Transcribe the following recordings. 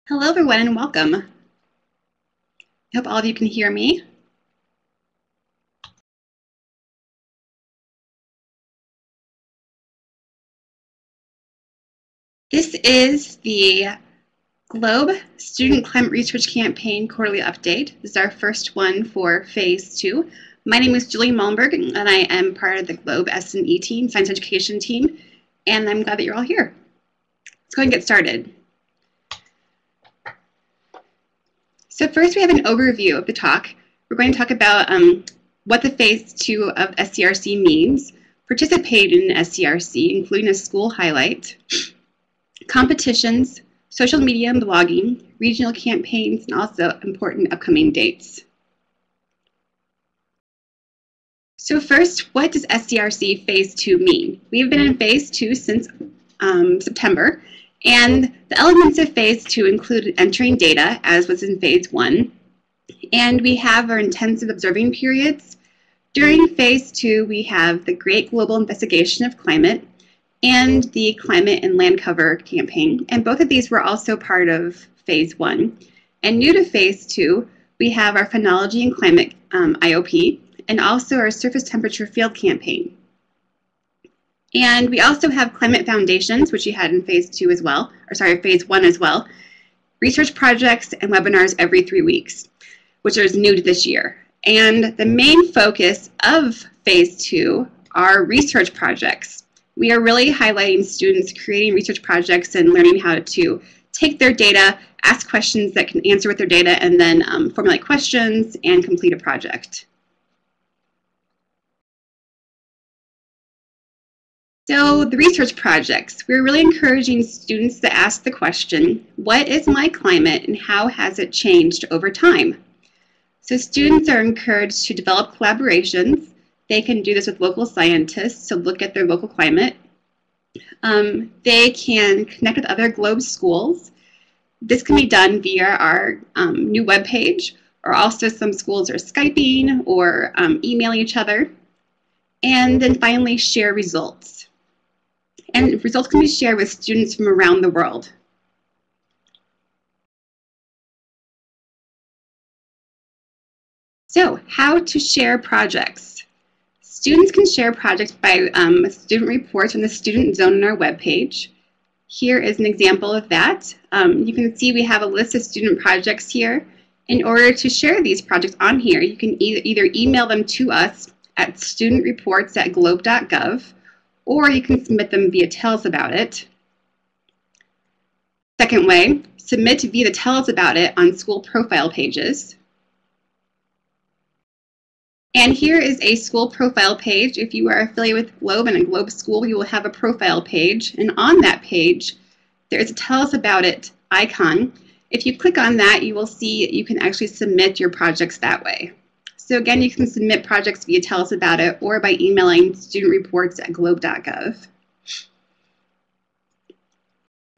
Hello everyone and welcome. I hope all of you can hear me. This is the Globe Student Climate Research Campaign Quarterly Update. This is our first one for Phase 2. My name is Julie Malmberg and I am part of the Globe S&E team, Science Education team, and I'm glad that you're all here. Let's go ahead and get started. So first we have an overview of the talk. We're going to talk about what the Phase 2 of SCRC means, participate in SCRC, including a school highlight, competitions, social media and blogging, regional campaigns, and also important upcoming dates. So first, what does SCRC Phase 2 mean? We've been in Phase 2 since September, and the elements of Phase 2 include entering data, as was in Phase 1, and we have our intensive observing periods. During Phase 2, we have the Great Global Investigation of Climate and the Climate and Land Cover campaign, and both of these were also part of Phase 1. And new to Phase 2, we have our Phenology and Climate IOP, and also our Surface Temperature Field campaign. And we also have Climate Foundations, which we had in Phase 2 as well, or sorry, Phase 1 as well, research projects and webinars every 3 weeks, which is new to this year. And the main focus of Phase 2 are research projects. We are really highlighting students creating research projects and learning how to take their data, ask questions that can answer with their data, and then formulate questions and complete a project. So the research projects, we're really encouraging students to ask the question, what is my climate and how has it changed over time? So students are encouraged to develop collaborations. They can do this with local scientists to look at their local climate. They can connect with other Globe schools. This can be done via our new webpage, or also some schools are Skyping or emailing each other. And then finally, share results. And results can be shared with students from around the world. So, how to share projects. Students can share projects by student reports on the student zone on our webpage. Here is an example of that. You can see we have a list of student projects here. In order to share these projects on here, you can either email them to us at studentreports@globe.gov, or you can submit them via Tell Us About It. Second way, submit via the Tell Us About It on school profile pages. And here is a school profile page. If you are affiliated with Globe and a Globe school, you will have a profile page. And on that page, there is a Tell Us About It icon. If you click on that, you will see you can actually submit your projects that way. So again, you can submit projects via Tell Us About It or by emailing studentreports@globe.gov.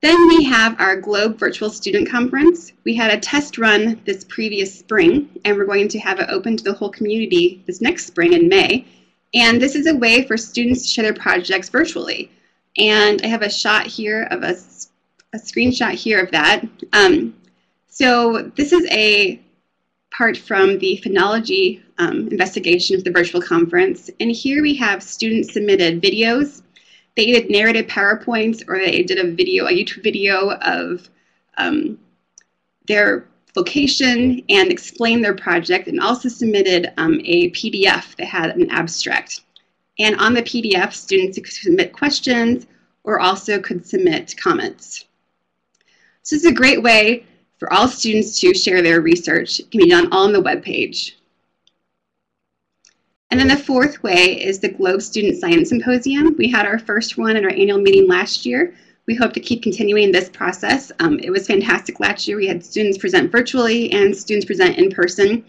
Then we have our Globe Virtual Student Conference. We had a test run this previous spring, and we're going to have it open to the whole community this next spring in May. And this is a way for students to share their projects virtually. And I have a shot here of a screenshot here of that. So this is a part from the Phenology investigation of the virtual conference. And here we have students submitted videos. They either narrated PowerPoints or they did a YouTube video of their location and explained their project, and also submitted a PDF that had an abstract. And on the PDF, students could submit questions or also could submit comments. So this is a great way for all students to share their research. It can be done all on the webpage. And then the fourth way is the Globe Student Science Symposium. We had our first one at our annual meeting last year. We hope to keep continuing this process. It was fantastic last year. We had students present virtually and students present in person.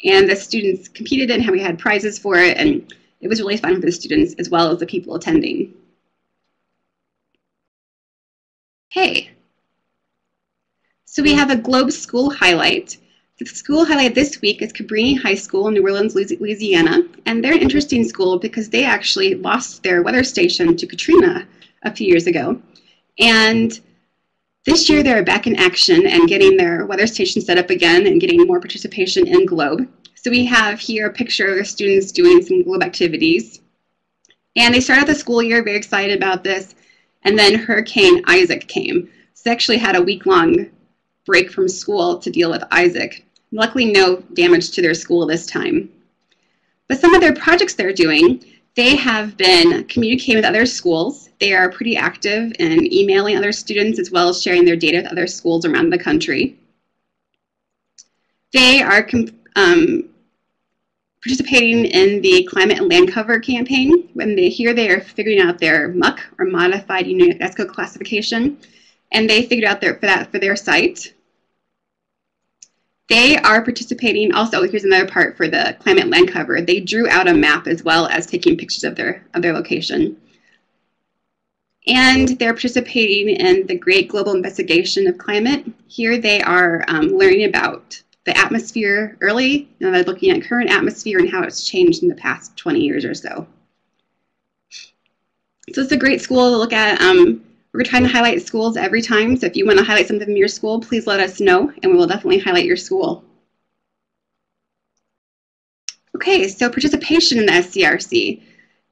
And the students competed in how we had prizes for it, and it was really fun for the students as well as the people attending. Okay. So we have a Globe School Highlight. The school highlight this week is Cabrini High School in New Orleans, Louisiana. And they're an interesting school because they actually lost their weather station to Katrina a few years ago. And This year they're back in action and getting their weather station set up again and getting more participation in GLOBE. So we have here a picture of the students doing some GLOBE activities. And they started the school year very excited about this, and then Hurricane Isaac came. So they actually had a week-long break from school to deal with Isaac. Luckily, no damage to their school this time. But some of their projects they're doing, they have been communicating with other schools. They are pretty active in emailing other students as well as sharing their data with other schools around the country. They are participating in the Climate and Land Cover campaign. Here they are figuring out their MUC, or Modified UNESCO classification, and they figured out for their site. They are participating also, here's another part for the Climate Land Cover. They drew out a map as well as taking pictures of their location. And they're participating in the Great Global Investigation of Climate. Here they are learning about the atmosphere early. Now they're looking at current atmosphere and how it's changed in the past 20 years or so. So it's a great school to look at. We're trying to highlight schools every time, so if you want to highlight something from your school, please let us know, and we will definitely highlight your school. Okay, so participation in the SCRC.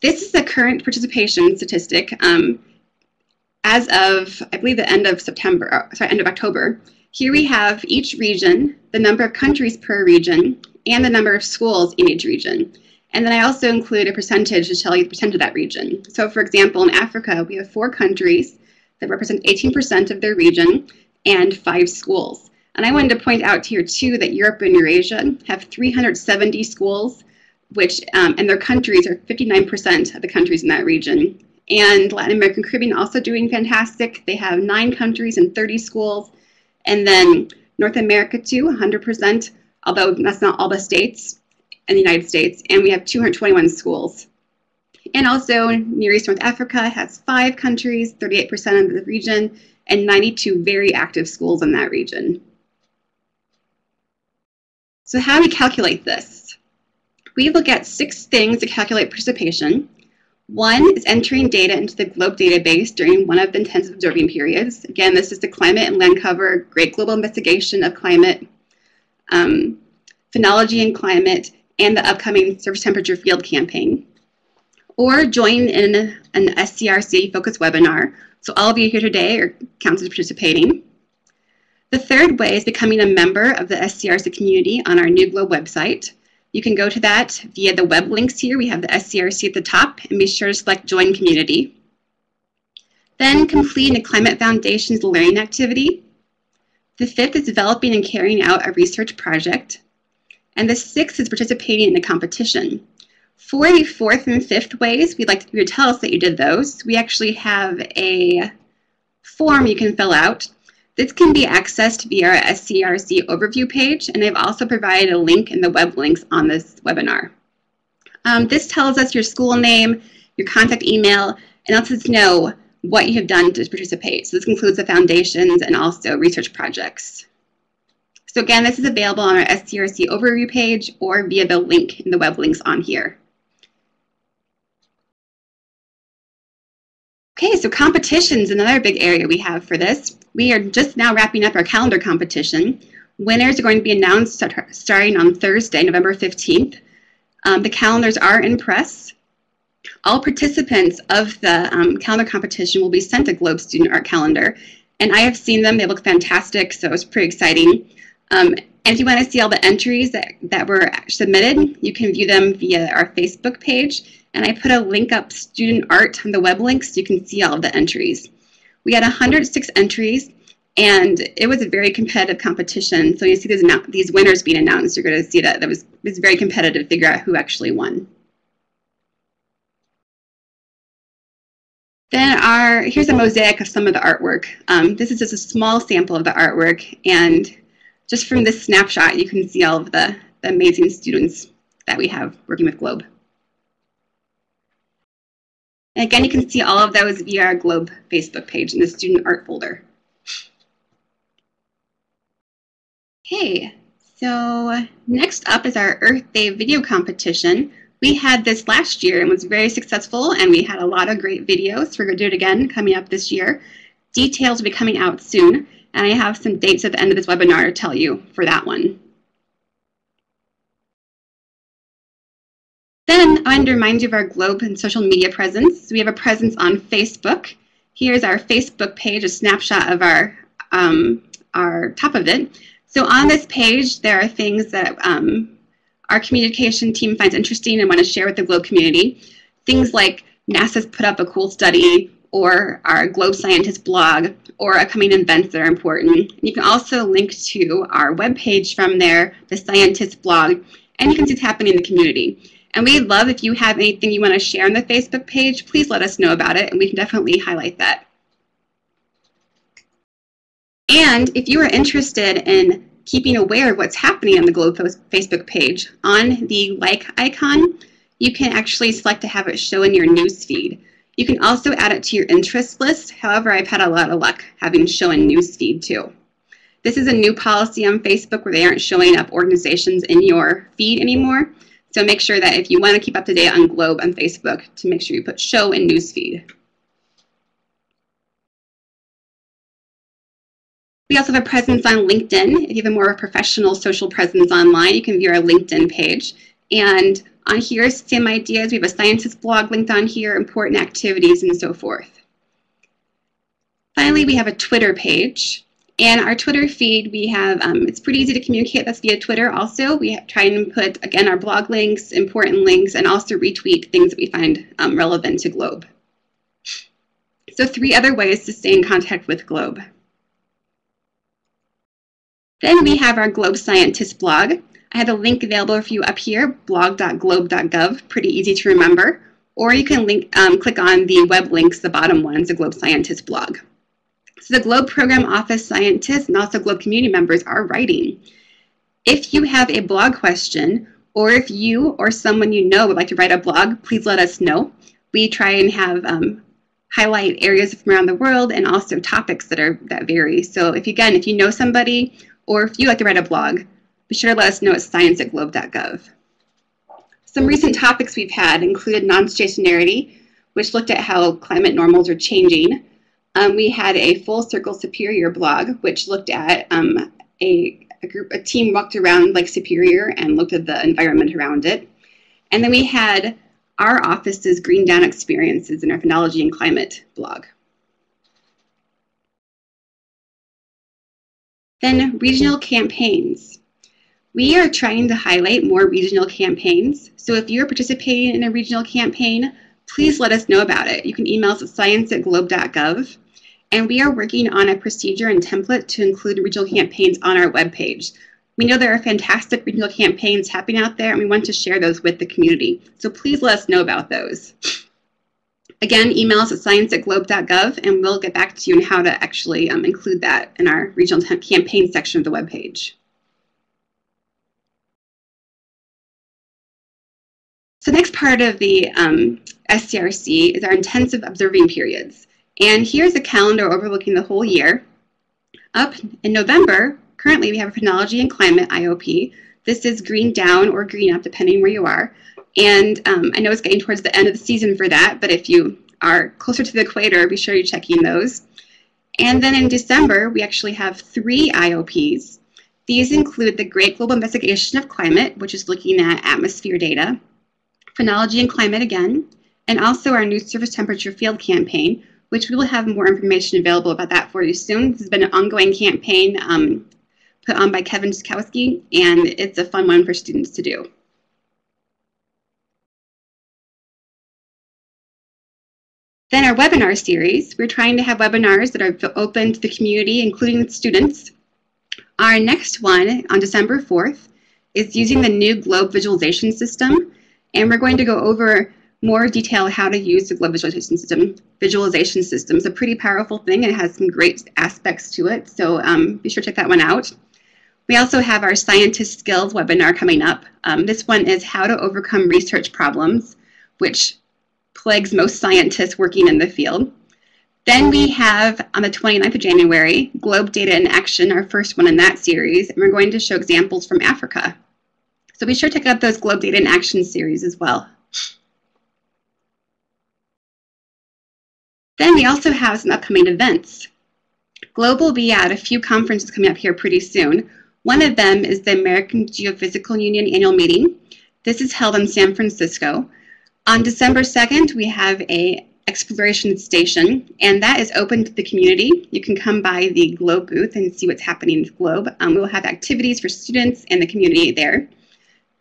This is the current participation statistic as of, I believe, the end of end of October. Here we have each region, the number of countries per region, and the number of schools in each region. And then I also include a percentage to tell you the percentage of that region. So for example, in Africa, we have 4 countries that represent 18% of their region and 5 schools. And I wanted to point out here too that Europe and Eurasia have 370 schools, which and their countries are 59% of the countries in that region. And Latin American Caribbean also doing fantastic. They have 9 countries and 30 schools. And then North America too, 100%, although that's not all the states in the United States. And we have 221 schools. And also, Near East North Africa has 5 countries, 38% of the region, and 92 very active schools in that region. So how do we calculate this? We look at 6 things to calculate participation. 1 is entering data into the GLOBE database during one of the intensive observing periods. Again, this is the Climate and Land Cover, Great Global Investigation of Climate, Phenology and Climate, and the upcoming Surface Temperature Field campaign. Or join in an SCRC focused webinar. So all of you here today are counts as participating. The third way is becoming a member of the SCRC community on our new GLOBE website. You can go to that via the web links here. We have the SCRC at the top, and be sure to select Join Community. Then completing a Climate Foundation's learning activity. The 5th is developing and carrying out a research project. And the 6th is participating in a competition. For the 4th and 5th ways, we'd like you to tell us that you did those. We actually have a form you can fill out. This can be accessed via our SCRC overview page, and I've also provided a link in the web links on this webinar. This tells us your school name, your contact email, and lets us know what you have done to participate. So this includes the foundations and also research projects. So again, this is available on our SCRC overview page or via the link in the web links on here. Okay, so competition's another big area we have for this. We are just now wrapping up our calendar competition. Winners are going to be announced starting on Thursday, November 15th. The calendars are in press. All participants of the calendar competition will be sent a GLOBE Student Art Calendar. And I have seen them, they look fantastic, so it's pretty exciting. And if you want to see all the entries that were submitted, you can view them via our Facebook page. And I put a link up student art on the web link so you can see all of the entries. We had 106 entries, and it was a very competitive competition. So you see these winners being announced, you're going to see that it was very competitive to figure out who actually won. Then here's a mosaic of some of the artwork. This is just a small sample of the artwork, and just from this snapshot, you can see all of the amazing students that we have working with GLOBE. And again, you can see all of those via our GLOBE Facebook page in the student art folder. Okay, so next up is our Earth Day video competition. We had this last year and was very successful, and we had a lot of great videos. We're going to do it again coming up this year. Details will be coming out soon, and I have some dates at the end of this webinar to tell you for that one. Then I want to remind you of our Globe and social media presence. So we have a presence on Facebook. Here's our Facebook page, a snapshot of our top of it. So on this page, there are things that our communication team finds interesting and want to share with the Globe community. Things like NASA's put up a cool study, or our Globe Scientist blog, or upcoming events that are important. You can also link to our webpage from there, the Scientist blog, and you can see what's happening in the community. And we'd love if you have anything you want to share on the Facebook page, please let us know about it, and we can definitely highlight that. And if you are interested in keeping aware of what's happening on the Globe Facebook page, on the like icon, you can actually select to have it show in your news feed. You can also add it to your interest list. However, I've had a lot of luck having show in news feed too. This is a new policy on Facebook where they aren't showing up organizations in your feed anymore. So make sure that if you want to keep up to date on Globe on Facebook, to make sure you put show in newsfeed. We also have a presence on LinkedIn. If you have a more professional social presence online, you can view our LinkedIn page. And on here, same ideas. We have a scientist blog linked on here, important activities, and so forth. Finally, we have a Twitter page. And our Twitter feed, we have, it's pretty easy to communicate with us via Twitter also. We try and put, again, our blog links, important links, and also retweet things that we find relevant to Globe. So 3 other ways to stay in contact with Globe. Then we have our Globe Scientist blog. I have a link available for you up here, blog.globe.gov, pretty easy to remember. Or you can click on the web links, the bottom ones, the Globe Scientist blog. So the Globe Program Office scientists and also Globe community members are writing. If you have a blog question, or if you or someone you know would like to write a blog, please let us know. We try and have highlight areas from around the world and also topics that vary. So if you know somebody, or if you like to write a blog, be sure to let us know at science@globe.gov. Some recent topics we've had included non-stationarity, which looked at how climate normals are changing. We had a Full Circle Superior blog, which looked at a team walked around Lake Superior and looked at the environment around it. And then we had our office's Green Down experiences in our phenology and climate blog. Then regional campaigns. We are trying to highlight more regional campaigns. So if you're participating in a regional campaign, please let us know about it. You can email us at science@globe.gov. And we are working on a procedure and template to include regional campaigns on our webpage. We know there are fantastic regional campaigns happening out there, and we want to share those with the community. So please let us know about those. Again, email us at science@globe.gov, and we'll get back to you on how to actually include that in our regional campaign section of the webpage. So the next part of the SCRC is our intensive observing periods. And here's a calendar overlooking the whole year. Up in November, currently we have a phenology and climate IOP. This is green down or green up, depending where you are. And I know it's getting towards the end of the season for that, but if you are closer to the equator, be sure you're checking those. And then in December, we actually have 3 IOPs. These include the Great Global Investigation of Climate, which is looking at atmosphere data, phenology and climate again, and also our new surface temperature field campaign, which we will have more information available about that for you soon. This has been an ongoing campaign put on by Kevin Skowski, and it's a fun one for students to do. Then our webinar series, we're trying to have webinars that are open to the community, including students. Our next one on December 4th is using the new Globe visualization system, and we're going to go over more detail how to use the Globe visualization system. Visualization system is a pretty powerful thing, and it has some great aspects to it, so be sure to check that one out. We also have our scientist skills webinar coming up. This one is how to overcome research problems, which plagues most scientists working in the field. Then we have, on the 29th of January, Globe Data in Action, our first one in that series, and we're going to show examples from Africa. So be sure to check out those Globe Data in Action series as well. Then we also have some upcoming events. Global will be at a few conferences coming up here pretty soon. One of them is the American Geophysical Union annual meeting. This is held in San Francisco. On December 2nd, we have an exploration station, and that is open to the community. You can come by the Globe booth and see what's happening with Globe. We will have activities for students and the community there.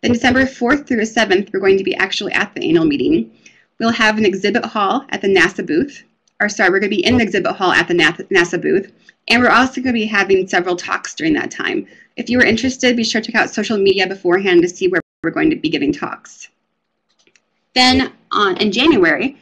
Then December 4th through the 7th, we're going to be actually at the annual meeting. We'll have an exhibit hall at the NASA booth. We're going to be in the exhibit hall at the NASA booth. And we're also going to be having several talks during that time. If you are interested, be sure to check out social media beforehand to see where we're going to be giving talks. Then in January,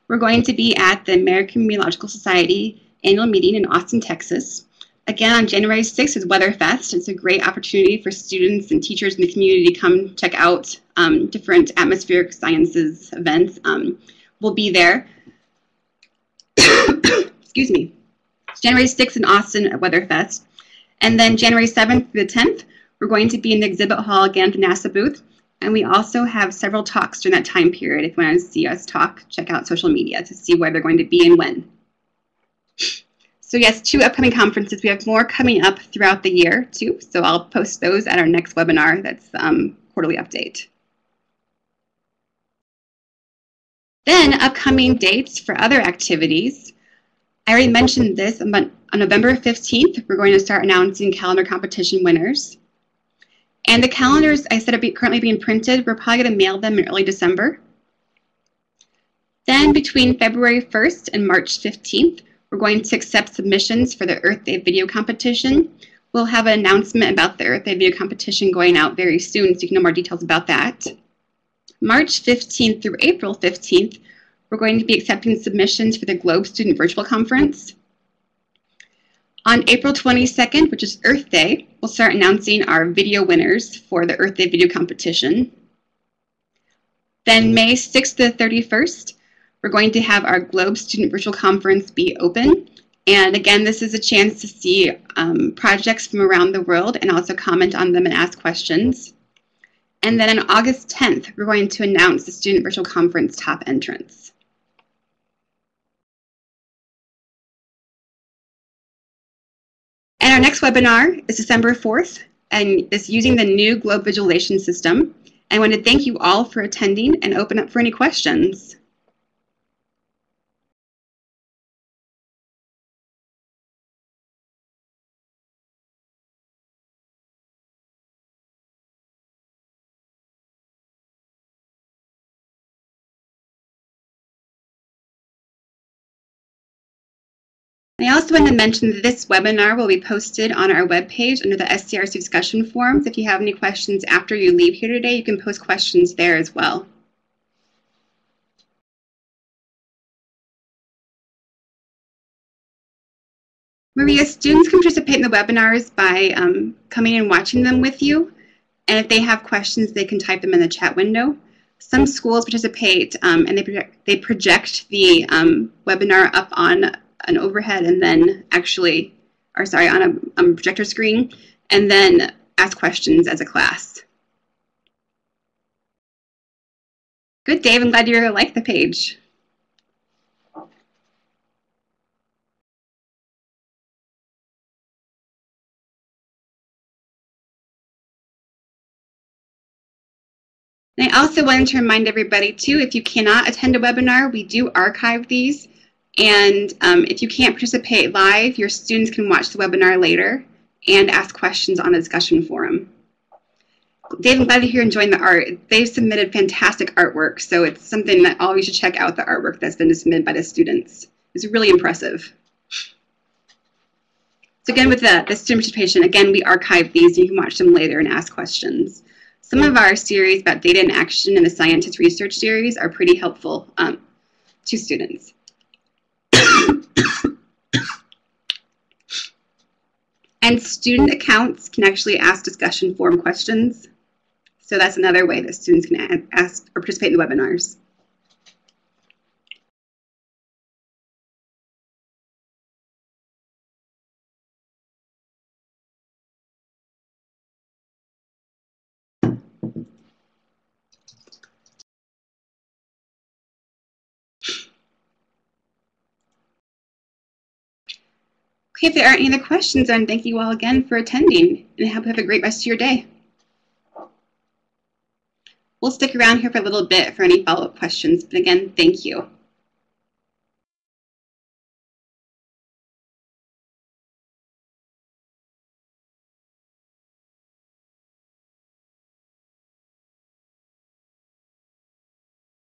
we're going to be at the American Meteorological Society annual meeting in Austin, Texas. Again, on January 6th is WeatherFest. It's a great opportunity for students and teachers in the community to come check out different atmospheric sciences events. We'll be there. Excuse me. January 6th in Austin at WeatherFest. And then January 7th through the 10th, we're going to be in the exhibit hall again at the NASA booth. And we also have several talks during that time period. If you want to see us talk, check out social media to see where they're going to be and when. So yes, 2 upcoming conferences. We have more coming up throughout the year too. So I'll post those at our next webinar. That's quarterly update. Then upcoming dates for other activities. I already mentioned this, but on November 15th, we're going to start announcing calendar competition winners. And the calendars, I said, are currently being printed. We're probably going to mail them in early December. Then between February 1st and March 15th, we're going to accept submissions for the Earth Day video competition. We'll have an announcement about the Earth Day video competition going out very soon, so you can know more details about that. March 15th through April 15th, we're going to be accepting submissions for the Globe Student Virtual Conference. On April 22nd, which is Earth Day, we'll start announcing our video winners for the Earth Day video competition. Then May 6th to 31st, we're going to have our Globe Student Virtual Conference be open. And again, this is a chance to see projects from around the world and also comment on them and ask questions. And then on August 10th, we're going to announce the Student Virtual Conference top entrants. And our next webinar is December 4th, and it's using the new Globe visualization system. I want to thank you all for attending and open up for any questions. I also want to mention that this webinar will be posted on our webpage under the SCRC discussion forums. If you have any questions after you leave here today, you can post questions there as well. Maria, students can participate in the webinars by coming and watching them with you. And if they have questions, they can type them in the chat window. Some schools participate and they project the webinar up on an overhead and then actually, or sorry, on a projector screen, and then ask questions as a class. Good, Dave. I'm glad you like the page. And I also wanted to remind everybody too, if you cannot attend a webinar, we do archive these. And if you can't participate live, your students can watch the webinar later and ask questions on the discussion forum. Dave, I'm glad that you're enjoying the art. They've submitted fantastic artwork, so it's something that all of you should check out, the artwork that's been submitted by the students. It's really impressive. So again, with the student participation, again, we archive these, and you can watch them later and ask questions. Some of our series about data and action and the scientist research series are pretty helpful to students. And student accounts can actually ask discussion forum questions. So that's another way that students can ask or participate in the webinars. Okay, if there aren't any other questions, then thank you all again for attending, and I hope you have a great rest of your day. We'll stick around here for a little bit for any follow-up questions, but again, thank you.